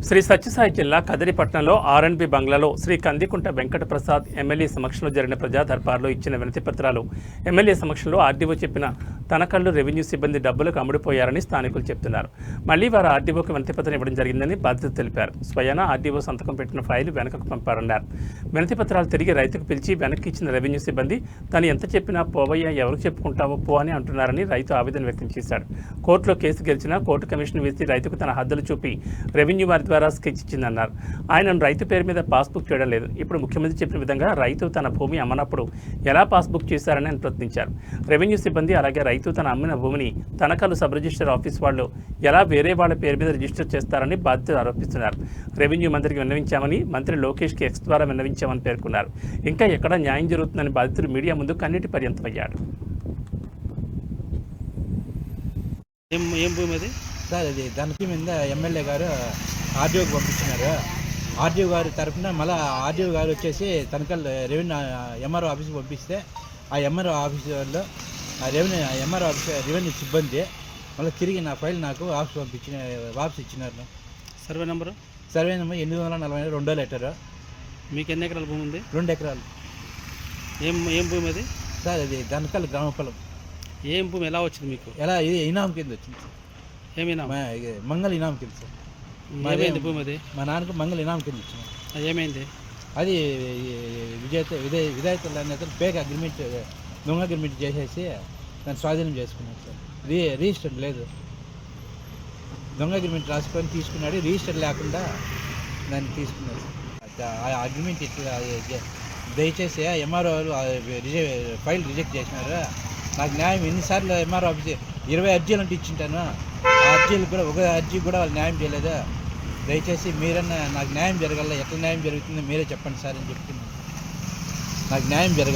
శ్రీ సత్యసాయి జిల్లా కదిరిపట్నంలో ఆర్ఎండ్బి బంగ్లాలో శ్రీ కందికుంట వెంకట ప్రసాద్ ఎమ్మెల్యే సమక్షంలో జరిగిన ప్రజా దర్బార్లో ఇచ్చిన వినతి పత్రాలు ఎమ్మెల్యే సమక్షంలో ఆర్డీఓ చెప్పిన తనకళ్లు రెవెన్యూ సిబ్బంది డబ్బులకు అమ్ముడుపోయారని స్థానికులు చెప్తున్నారు. మళ్లీ వారు ఆర్డీఓకి వినతి పత్రం ఇవ్వడం జరిగిందని బాధ్యత తెలిపారు. స్వయాన ఆర్డీఓ సంతకం పెట్టిన ఫైలు వెనకకు పంపారన్నారు. వినతి పత్రాలు తిరిగి రైతుకు పిలిచి వెనక్కి ఇచ్చిన రెవెన్యూ సిబ్బంది తను ఎంత చెప్పినా పోవయ్యా ఎవరికి చెప్పుకుంటావో పో అని అంటున్నారని రైతు ఆవేదన వ్యక్తం చేశాడు. కోర్టులో కేసు గెలిచినా కోర్టు కమిషన్ వేసి రైతుకు తన హద్దులు చూపి రెవెన్యూ వారి ద్వారా స్కెచ్ ఇచ్చిందన్నారు. ఆయన రైతు పేరు మీద పాస్బుక్ చేయడం లేదు. ఇప్పుడు ముఖ్యమంత్రి చెప్పిన విధంగా రైతు తన భూమి అమ్మనప్పుడు ఎలా పాస్బుక్ చేశారని ఆయన ప్రశ్నించారు. రెవెన్యూ సిబ్బంది అలాగే రైతు తన అమ్మిన భూమిని తనఖాలు సబ్ రిజిస్టర్ ఆఫీస్ వాళ్ళు ఎలా వేరే వాళ్ళ పేరు మీద రిజిస్టర్ చేస్తారని బాధ్యతలు ఆరోపిస్తున్నారు. రెవెన్యూ మంత్రికి విన్నవించామని, మంత్రి లోకేష్కి ఎక్స్ ద్వారా విన్నవించామని పేర్కొన్నారు. ఇంకా ఎక్కడ న్యాయం జరుగుతుందని బాధితులు మీడియా ముందు కన్నీటి పర్యంతమయ్యాడు. ఏం భూమి అది సార్? అది దానికి మీద ఎమ్మెల్యే గారు ఆర్డీఓకి పంపించినారు. ఆర్డీఓ గారి తరఫున మళ్ళీ ఆర్డీఓ గారు వచ్చేసి తనకల్ రెవెన్యూ ఎంఆర్ఓ ఆఫీస్కి పంపిస్తే ఆ ఎంఆర్ఓ ఆఫీసర్లో రెవెన్యూ సిబ్బంది మళ్ళీ తిరిగి నా ఫైల్ నాకు వాపస్ ఇచ్చినారు. సర్వే నెంబరు 840 రెండో లెటరు. మీకు ఎన్ని ఎకరాల భూమి ఉంది? 2 ఎకరాలు. ఏం భూమి అది సార్? అది దనకల్ గ్రామ పొలం. ఏం భూమి ఎలా వచ్చింది మీకు? ఎలా ఇది ఇనాం కింద వచ్చింది సార్. ఏమైనా మంగళ ఇనాం కింద సార్. ఏమైంది భూమి అది? మా నాన్నకు మంగళ ఇనాం కింద వచ్చింది. ఏమైంది అది విధాయితలు అనేది ఫేక్ అగ్రిమెంట్, దొంగ అగ్రిమెంట్ చేసేసి దాన్ని స్వాధీనం చేసుకున్నాడు సార్. రిజిస్టర్ లేదు. దొంగ అగ్రిమెంట్ రాసుకొని తీసుకున్నాడు, రిజిస్టర్ లేకుండా దాన్ని తీసుకున్నాడు సార్. ఆ అగ్రిమెంట్ ఇట్లా దయచేసి ఎంఆర్ఓ ఫైల్ రిజెక్ట్ చేసినారు. నాకు న్యాయం ఎన్నిసార్లు ఎంఆర్ఓ ఆఫీస్ 20 అర్జీలు అంటే ఇచ్చింటాను. ఆ అర్జీలు కూడా ఒక అర్జీ కూడా వాళ్ళు న్యాయం చేయలేదు. దయచేసి మీరన్నా నాకు న్యాయం జరగాల, ఎట్లా న్యాయం జరుగుతుందో మీరే చెప్పండి సార్ అని చెప్తున్నాను. నాకు న్యాయం జరగాలి.